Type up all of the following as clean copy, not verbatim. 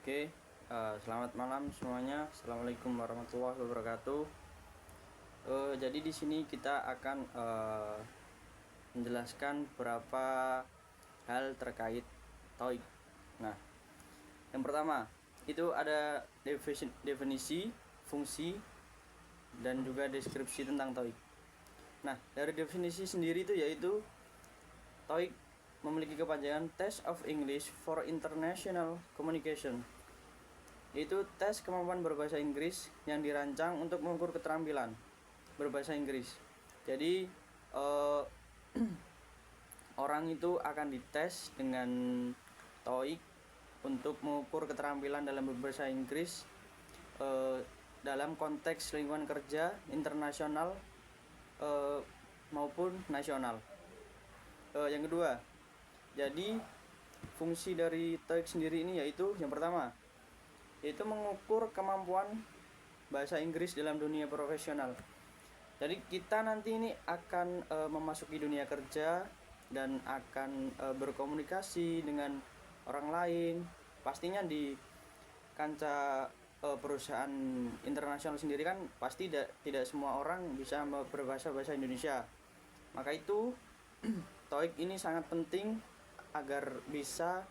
Oke, selamat malam semuanya. Assalamualaikum warahmatullahi wabarakatuh. Jadi di sini kita akan menjelaskan beberapa hal terkait TOEIC. Nah, yang pertama itu ada definisi, fungsi, dan juga deskripsi tentang TOEIC. Nah, dari definisi sendiri itu yaitu TOEIC memiliki kepanjangan Test of English for International Communication, yaitu tes kemampuan berbahasa Inggris yang dirancang untuk mengukur keterampilan berbahasa Inggris. Jadi orang itu akan dites dengan TOEIC untuk mengukur keterampilan dalam berbahasa Inggris dalam konteks lingkungan kerja internasional maupun nasional. Yang kedua, jadi fungsi dari TOEIC sendiri ini yaitu yang pertama yaitu mengukur kemampuan bahasa Inggris dalam dunia profesional. Jadi kita nanti ini akan memasuki dunia kerja dan akan berkomunikasi dengan orang lain. Pastinya di kancah perusahaan internasional sendiri kan pasti tidak semua orang bisa berbahasa Indonesia. Maka itu TOEIC ini sangat penting agar bisa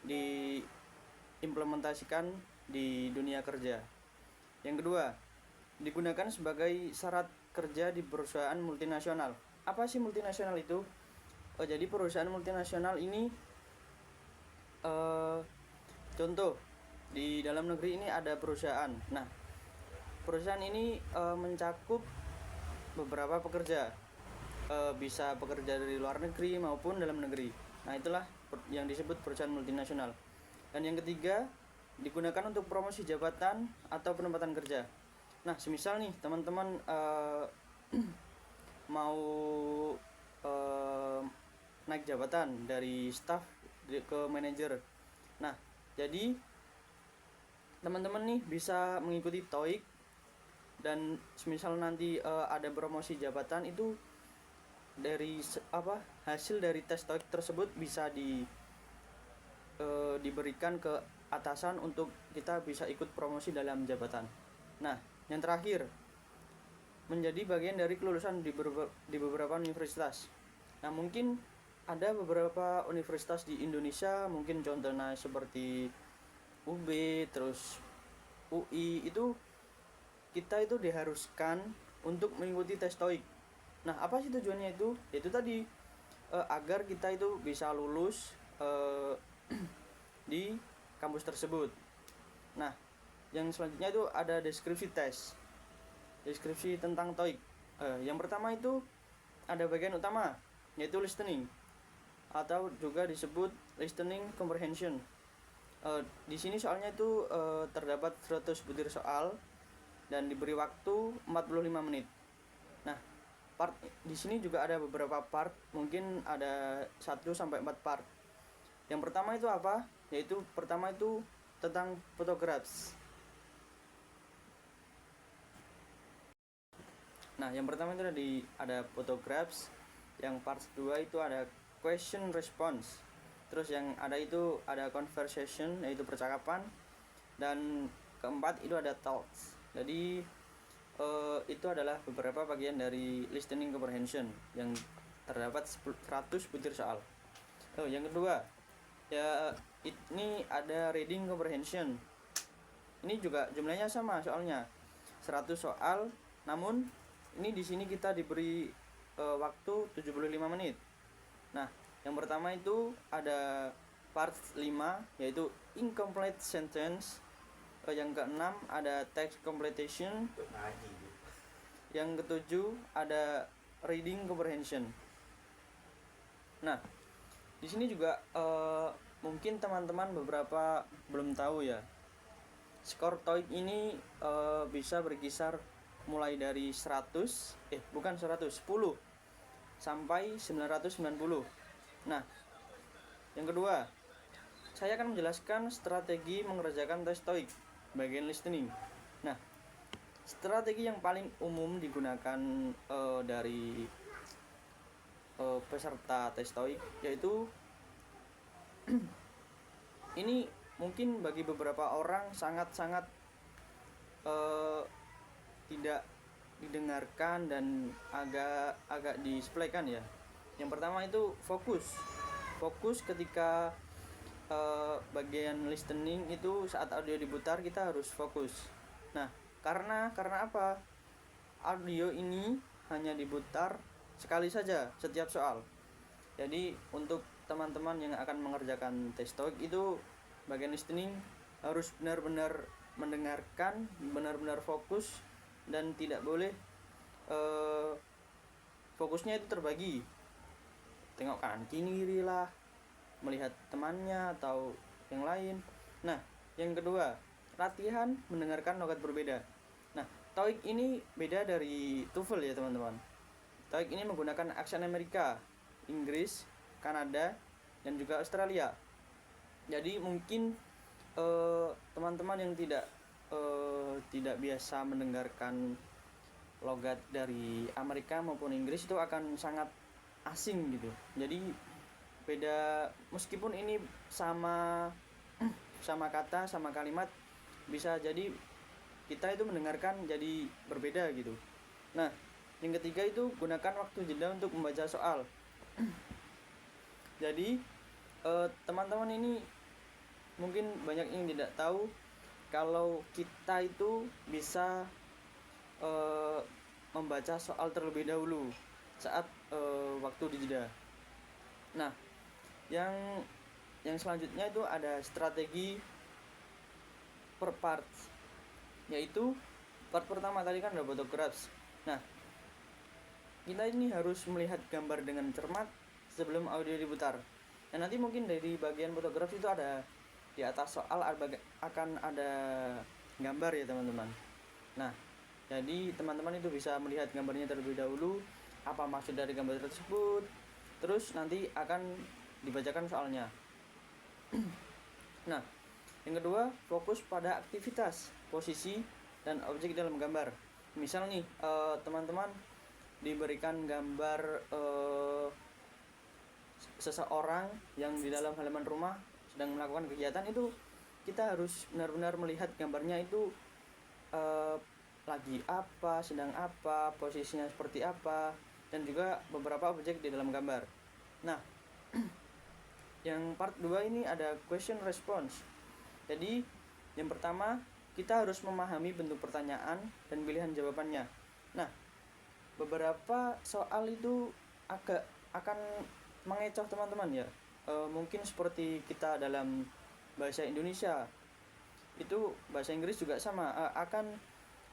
diimplementasikan di dunia kerja. Yang kedua, digunakan sebagai syarat kerja di perusahaan multinasional. Apa sih multinasional itu? Jadi perusahaan multinasional ini contoh di dalam negeri ini ada perusahaan. Nah, perusahaan ini mencakup beberapa pekerja, bisa pekerja dari luar negeri maupun dalam negeri. Nah, itulah yang disebut perusahaan multinasional. Dan yang ketiga, digunakan untuk promosi jabatan atau penempatan kerja. Nah, semisal nih teman-teman mau naik jabatan dari staff ke manajer. Nah, jadi teman-teman nih bisa mengikuti TOEIC dan semisal nanti ada promosi jabatan itu dari hasil dari tes TOEIC tersebut bisa diberikan ke atasan untuk kita bisa ikut promosi dalam jabatan. Nah, yang terakhir, menjadi bagian dari kelulusan di beberapa universitas. Nah, mungkin ada beberapa universitas di Indonesia, mungkin contohnya seperti UB, terus UI, itu kita itu diharuskan untuk mengikuti tes TOEIC. Nah, apa sih tujuannya itu? Yaitu tadi agar kita itu bisa lulus di kampus tersebut. Nah, yang selanjutnya itu ada deskripsi tes. Deskripsi tentang TOEIC. Yang pertama itu ada bagian utama yaitu listening atau juga disebut listening comprehension. Di sini soalnya itu terdapat 100 butir soal dan diberi waktu 45 menit. Nah, part di sini juga ada beberapa part, mungkin ada 1 sampai 4 part. Yang pertama itu apa? Yaitu pertama itu tentang photographs. Nah, yang pertama itu ada photographs. Yang part 2 itu ada question response. Terus yang ada itu ada conversation, yaitu percakapan. Dan keempat itu ada talks. Jadi itu adalah beberapa bagian dari listening comprehension yang terdapat 100 butir soal. Yang kedua, ya ini ada reading comprehension. Ini juga jumlahnya sama soalnya 100 soal, namun ini di sini kita diberi waktu 75 menit. Nah, yang pertama itu ada part 5 yaitu incomplete sentence. Yang keenam ada text completion. Yang ketujuh ada reading comprehension. Nah, di sini juga mungkin teman-teman beberapa belum tahu ya. Skor TOEIC ini bisa berkisar mulai dari 10 sampai 990. Nah, yang kedua, saya akan menjelaskan strategi mengerjakan tes TOEIC bagian listening. Nah, strategi yang paling umum digunakan dari peserta tes TOEIC yaitu ini mungkin bagi beberapa orang sangat-sangat tidak didengarkan dan agak disepelekan ya. Yang pertama itu fokus ketika bagian listening itu saat audio diputar kita harus fokus. Nah, karena apa? Audio ini hanya diputar sekali saja setiap soal. Jadi untuk teman-teman yang akan mengerjakan tes TOEIC itu bagian listening harus benar-benar mendengarkan, benar-benar fokus, dan tidak boleh fokusnya itu terbagi, tengok kanan kiri lah, melihat temannya atau yang lain. Nah, yang kedua, latihan mendengarkan logat berbeda. Nah, TOEIC ini beda dari TOEFL ya teman-teman. TOEIC ini menggunakan aksen Amerika, Inggris, Kanada, dan juga Australia. Jadi mungkin teman-teman yang tidak biasa mendengarkan logat dari Amerika maupun Inggris itu akan sangat asing gitu. Jadi beda, meskipun ini sama kata, sama kalimat, bisa jadi kita itu mendengarkan jadi berbeda gitu. Nah, yang ketiga itu gunakan waktu jeda untuk membaca soal. Jadi teman-teman ini mungkin banyak yang tidak tahu kalau kita itu bisa membaca soal terlebih dahulu saat waktu dijeda. Nah, yang selanjutnya itu ada strategi per part, yaitu part pertama tadi kan ada photographs. Nah, kita ini harus melihat gambar dengan cermat sebelum audio diputar. Dan nanti mungkin dari bagian fotografi itu ada di atas soal akan ada gambar ya teman-teman. Nah, jadi teman-teman itu bisa melihat gambarnya terlebih dahulu, apa maksud dari gambar tersebut, terus nanti akan dibacakan soalnya. Nah, yang kedua, fokus pada aktivitas, posisi, dan objek dalam gambar. Misal nih, teman-teman diberikan gambar seseorang yang di dalam halaman rumah sedang melakukan kegiatan, itu kita harus benar-benar melihat gambarnya itu lagi apa, sedang apa, posisinya seperti apa, dan juga beberapa objek di dalam gambar. Nah, yang part 2 ini ada question response. Jadi yang pertama, kita harus memahami bentuk pertanyaan dan pilihan jawabannya. Nah, beberapa soal itu akan mengecoh teman-teman ya. Mungkin seperti kita dalam bahasa Indonesia, itu bahasa Inggris juga sama, akan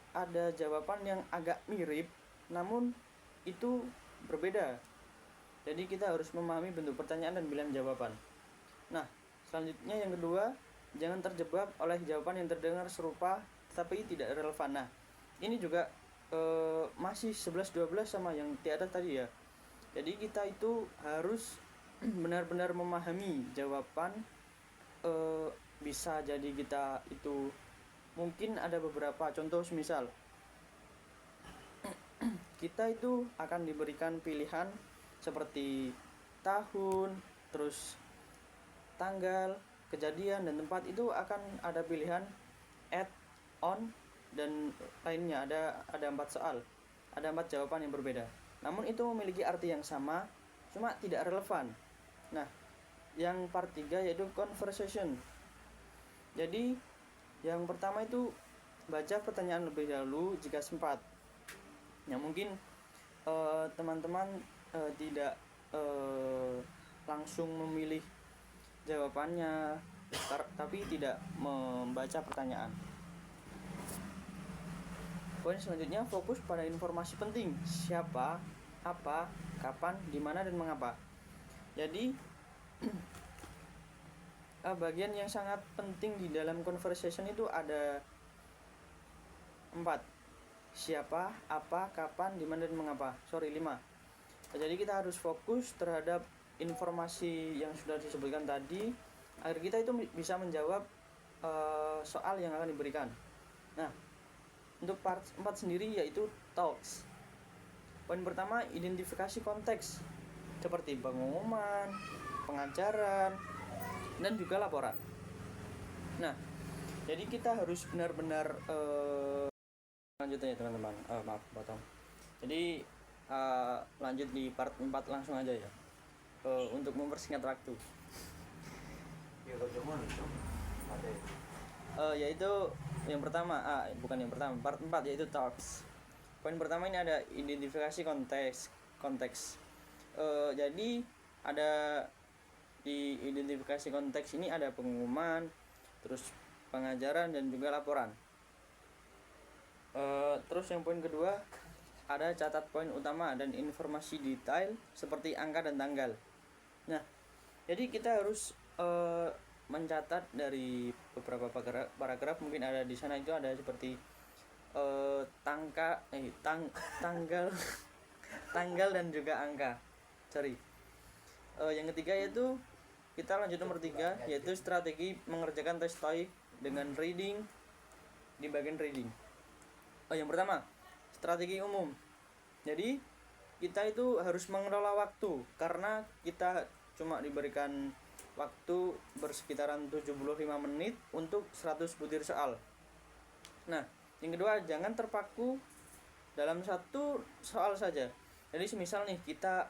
ada jawaban yang agak mirip namun itu berbeda. Jadi kita harus memahami bentuk pertanyaan dan pilihan jawaban. Nah, selanjutnya yang kedua, jangan terjebak oleh jawaban yang terdengar serupa tapi tidak relevan. Nah, ini juga masih 11-12 sama yang tiada tadi ya. Jadi kita itu harus benar-benar memahami jawaban. Bisa jadi kita itu mungkin ada beberapa contoh, misal kita itu akan diberikan pilihan seperti tahun, terus tanggal, kejadian, dan tempat. Itu akan ada pilihan add, on, dan lainnya. Ada 4 soal, ada 4 jawaban yang berbeda, namun itu memiliki arti yang sama, cuma tidak relevan. Nah, yang part 3 yaitu conversation. Jadi yang pertama itu baca pertanyaan lebih dahulu jika sempat. Ya mungkin teman-teman tidak langsung memilih jawabannya, tapi tidak membaca pertanyaan. Poin selanjutnya, fokus pada informasi penting: siapa, apa, kapan, di mana, dan mengapa. Jadi bagian yang sangat penting di dalam conversation itu ada 4: siapa, apa, kapan, di mana, dan mengapa. 5. Jadi kita harus fokus terhadap informasi yang sudah disebutkan tadi agar kita itu bisa menjawab soal yang akan diberikan. Nah, untuk part 4 sendiri yaitu talks. Poin pertama, identifikasi konteks seperti pengumuman, pengajaran, dan juga laporan. Nah, jadi kita harus benar-benar lanjutnya ya teman-teman. Maaf potong. Jadi lanjut di part 4 langsung aja ya. Untuk mempersingkat waktu. Yaitu yang pertama, bukan yang pertama, part 4 yaitu talks. Poin pertama ini ada identifikasi konteks. Jadi ada di identifikasi konteks ini ada pengumuman, terus pengajaran dan juga laporan. Terus yang poin kedua ada catat poin utama dan informasi detail seperti angka dan tanggal. Nah, jadi kita harus mencatat dari beberapa paragraf, mungkin ada di sana itu ada seperti tanggal tanggal dan juga angka. Yang ketiga yaitu kita lanjut nomor 3 yaitu strategi mengerjakan tes TOEIC dengan reading di bagian reading. Yang pertama, strategi umum. Jadi kita itu harus mengelola waktu karena kita cuma diberikan waktu bersekitaran 75 menit untuk 100 butir soal. Nah, yang kedua, jangan terpaku dalam satu soal saja. Jadi semisal nih kita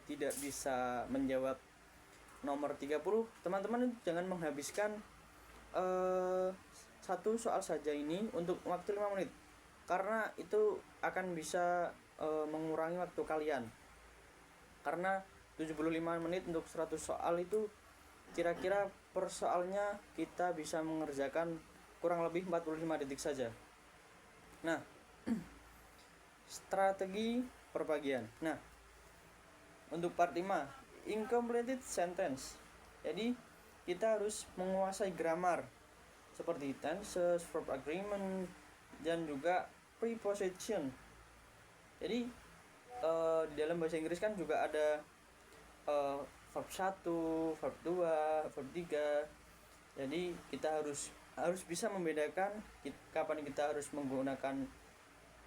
tidak bisa menjawab nomor 30, teman-teman jangan menghabiskan satu soal saja ini untuk waktu 5 menit. Karena itu akan bisa mengurangi waktu kalian. Karena 75 menit untuk 100 soal itu kira-kira per soalnya kita bisa mengerjakan kurang lebih 45 detik saja. Nah, strategi perbagian. Nah, untuk part 5, incompleted sentence. Jadi, kita harus menguasai grammar seperti tenses, verb agreement, dan juga preposition. Jadi, di dalam bahasa Inggris kan juga ada verb 1, verb 2, verb 3. Jadi kita harus bisa membedakan kapan kita harus menggunakan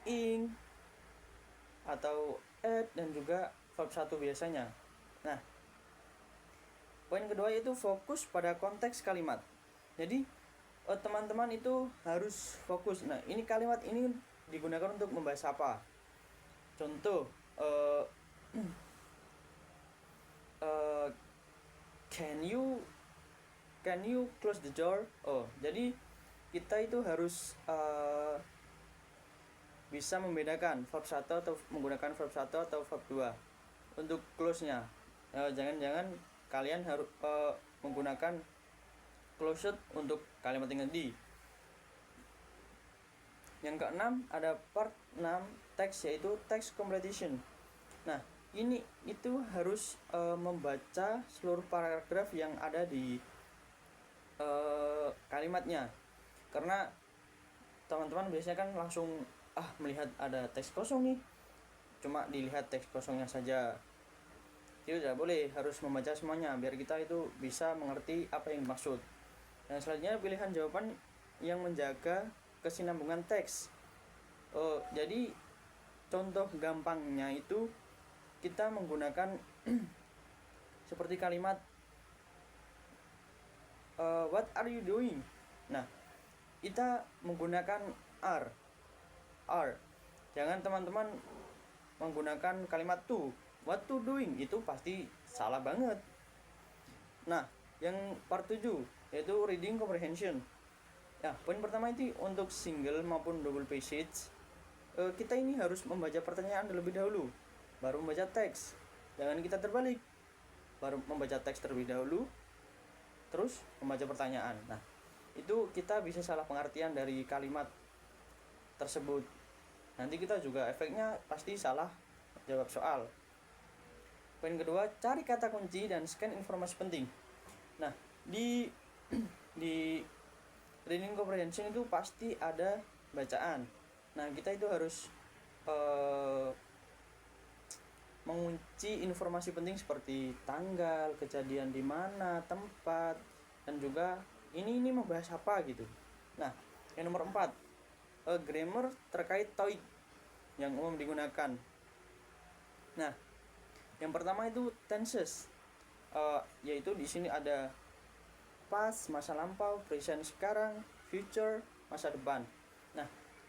ing atau at dan juga verb 1 biasanya. Nah, poin kedua yaitu fokus pada konteks kalimat. Jadi teman-teman itu harus fokus. Nah, ini kalimat ini digunakan untuk membahas apa? Contoh, can you close the door? Jadi kita itu harus bisa membedakan verb 1 atau menggunakan verb 1 atau verb 2 untuk close-nya. Jangan-jangan kalian harus menggunakan closed untuk kalimat yang tadi. Yang keenam ada part 6 teks, yaitu text completion. Nah, itu harus membaca seluruh paragraf yang ada di kalimatnya. Karena teman-teman biasanya kan langsung melihat ada teks kosong nih, cuma dilihat teks kosongnya saja. Tidak boleh, harus membaca semuanya biar kita itu bisa mengerti apa yang dimaksud. Dan selanjutnya pilihan jawaban yang menjaga kesinambungan teks. Jadi contoh gampangnya itu kita menggunakan seperti kalimat what are you doing? Nah, kita menggunakan are. Jangan teman-teman menggunakan kalimat to. What to doing? Itu pasti salah banget. Nah, yang part 7 yaitu reading comprehension. Ya, poin pertama itu untuk single maupun double passage. Kita ini harus membaca pertanyaan terlebih dahulu, baru membaca teks. Jangan kita terbalik. Baru membaca teks terlebih dahulu, terus membaca pertanyaan. Nah, itu kita bisa salah pengertian dari kalimat tersebut. Nanti kita juga efeknya pasti salah jawab soal. Poin kedua, cari kata kunci dan scan informasi penting. Nah, di reading comprehension itu pasti ada bacaan. Nah, kita itu harus mengunci informasi penting seperti tanggal, kejadian di mana, tempat, dan juga ini membahas apa gitu. Nah, yang nomor 4, grammar terkait TOEIC yang umum digunakan. Nah, yang pertama itu tenses, yaitu di sini ada past, masa lampau, present sekarang, future, masa depan. Nah,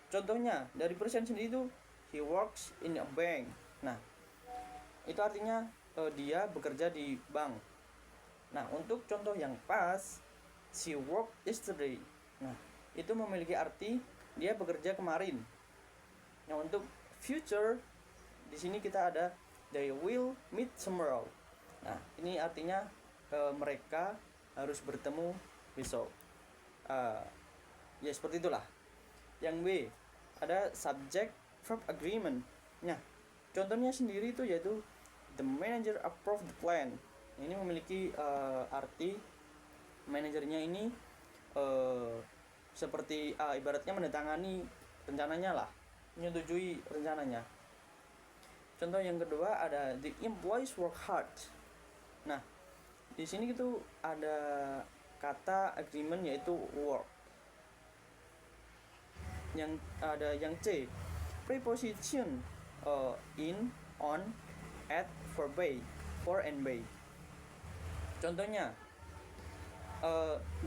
contohnya dari present sendiri itu he works in a bank. Nah, itu artinya dia bekerja di bank. Nah, untuk contoh yang past, she worked yesterday. Nah, itu memiliki arti dia bekerja kemarin. Nah, untuk future di sini kita ada they will meet tomorrow. Nah, ini artinya mereka harus bertemu besok. Ya seperti itulah. Yang B ada subject verb agreement. Nah, contohnya sendiri itu yaitu the manager approved the plan. Ini memiliki arti manajernya ini seperti ibaratnya menandatangani rencananya lah, menyetujui rencananya. Contoh yang kedua ada the employees work hard. Nah, di sini itu ada kata agreement yaitu work. Yang ada yang C, preposition in, on, at, for and by. Contohnya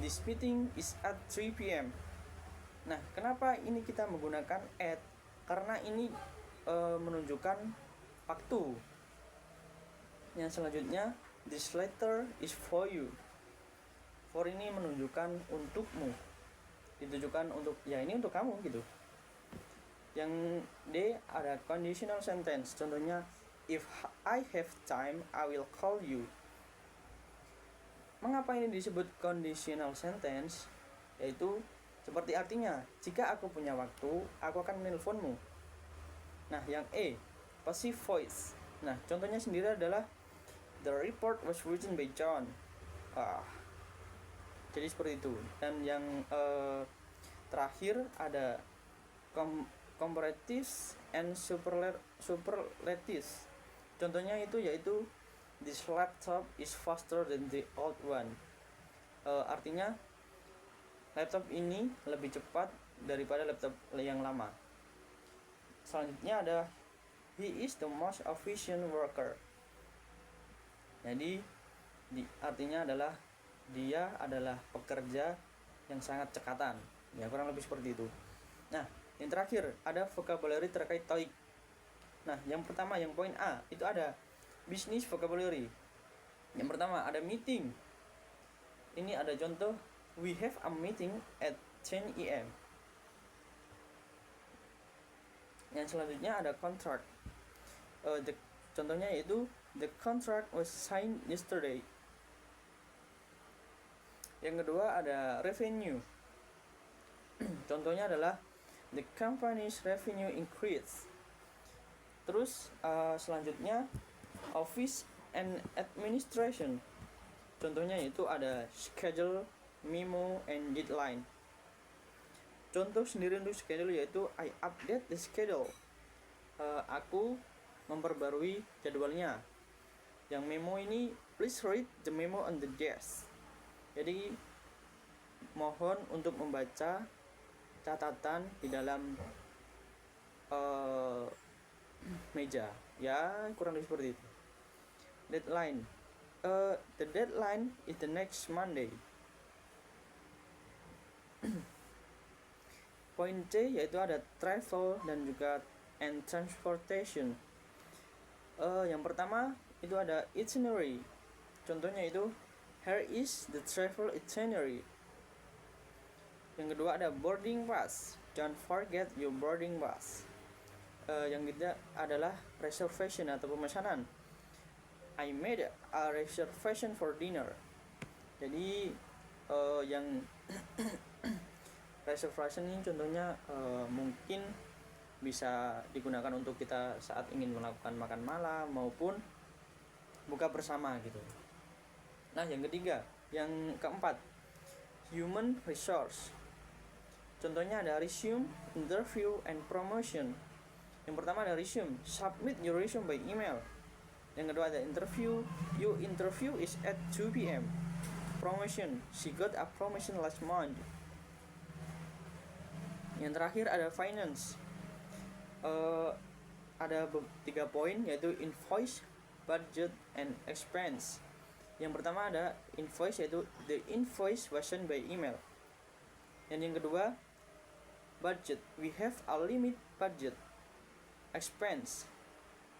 this meeting is at 3 p.m. Nah, kenapa ini kita menggunakan at? Karena ini menunjukkan waktu. Yang selanjutnya this letter is for you. For ini menunjukkan untukmu, ditujukan untuk ya ini untuk kamu gitu. Yang D ada conditional sentence. Contohnya if I have time I will call you. Mengapa ini disebut conditional sentence? Yaitu seperti artinya jika aku punya waktu aku akan menelponmu. Nah, yang E passive voice. Nah, contohnya sendiri adalah the report was written by John. Jadi seperti itu. Dan yang terakhir ada comparatives and superlatives. Contohnya itu yaitu this laptop is faster than the old one. Artinya laptop ini lebih cepat daripada laptop yang lama. Selanjutnya ada he is the most efficient worker. Jadi artinya adalah dia adalah pekerja yang sangat cekatan. Ya, kurang lebih seperti itu. Nah, yang terakhir ada vocabulary terkait TOEIC. Nah, yang pertama yang poin A itu ada business vocabulary. Yang pertama ada meeting. Ini ada contoh we have a meeting at 10 AM. Yang selanjutnya ada contract. Contohnya yaitu the contract was signed yesterday. Yang kedua ada revenue. Contohnya adalah the company's revenue increase. Terus selanjutnya office and administration. Contohnya itu ada schedule, memo, and deadline. Contoh sendiri untuk schedule yaitu I update the schedule. Aku memperbarui jadwalnya. Yang memo ini please read the memo on the desk. Jadi mohon untuk membaca catatan di dalam meja. Ya, kurang lebih seperti itu. Deadline. The deadline is the next Monday. Poin C yaitu ada travel dan juga and transportation. Yang pertama itu ada itinerary. Contohnya itu here is the travel itinerary. Yang kedua ada boarding pass. Don't forget your boarding pass. Yang ketiga adalah reservation atau pemesanan. I made a reservation for dinner. Jadi yang reservation ini contohnya mungkin bisa digunakan untuk kita saat ingin melakukan makan malam maupun buka bersama gitu. Nah, yang ketiga, yang keempat, human resource. Contohnya ada resume, interview, and promotion. Yang pertama ada resume, submit your resume by email. Yang kedua ada interview, your interview is at 2 p.m. Promotion, she got a promotion last month. Yang terakhir ada finance. Ada 3 poin yaitu invoice, budget, and expense. Yang pertama ada invoice, yaitu the invoice was sent by email. Dan yang kedua, budget, we have a limit budget. Expense,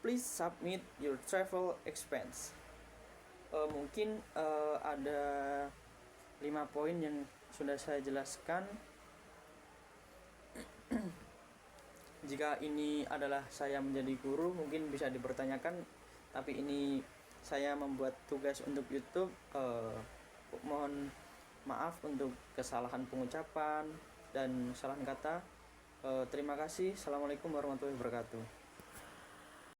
please submit your travel expense. Mungkin ada 5 poin yang sudah saya jelaskan. Jika ini adalah saya menjadi guru, mungkin bisa dipertanyakan, tapi ini saya membuat tugas untuk YouTube. Mohon maaf untuk kesalahan pengucapan dan kesalahan kata. Terima kasih. Assalamualaikum warahmatullahi wabarakatuh.